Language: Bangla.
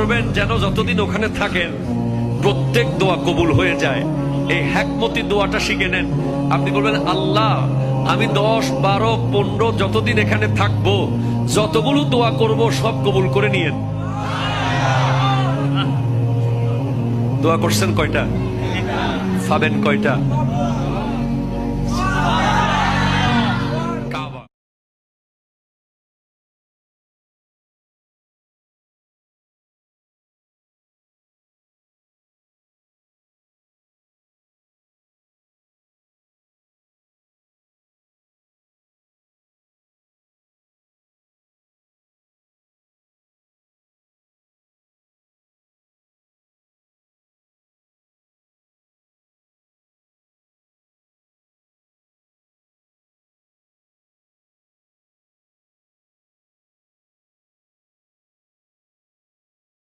করবেন যেন যতদিন ওখানে থাকেন প্রত্যেক দোয়া কবুল হয়ে যায়। এই হ্যাকমতি দোয়াটা শিখে নেন। আপনি বলবেন, আল্লাহ আমি 10, 12, 15 যতদিন এখানে থাকবো যতগুলো দোয়া করব সব কবুল করে নিয়েন। দোয়া করছেন কয়টা? পাবেন কয়টা?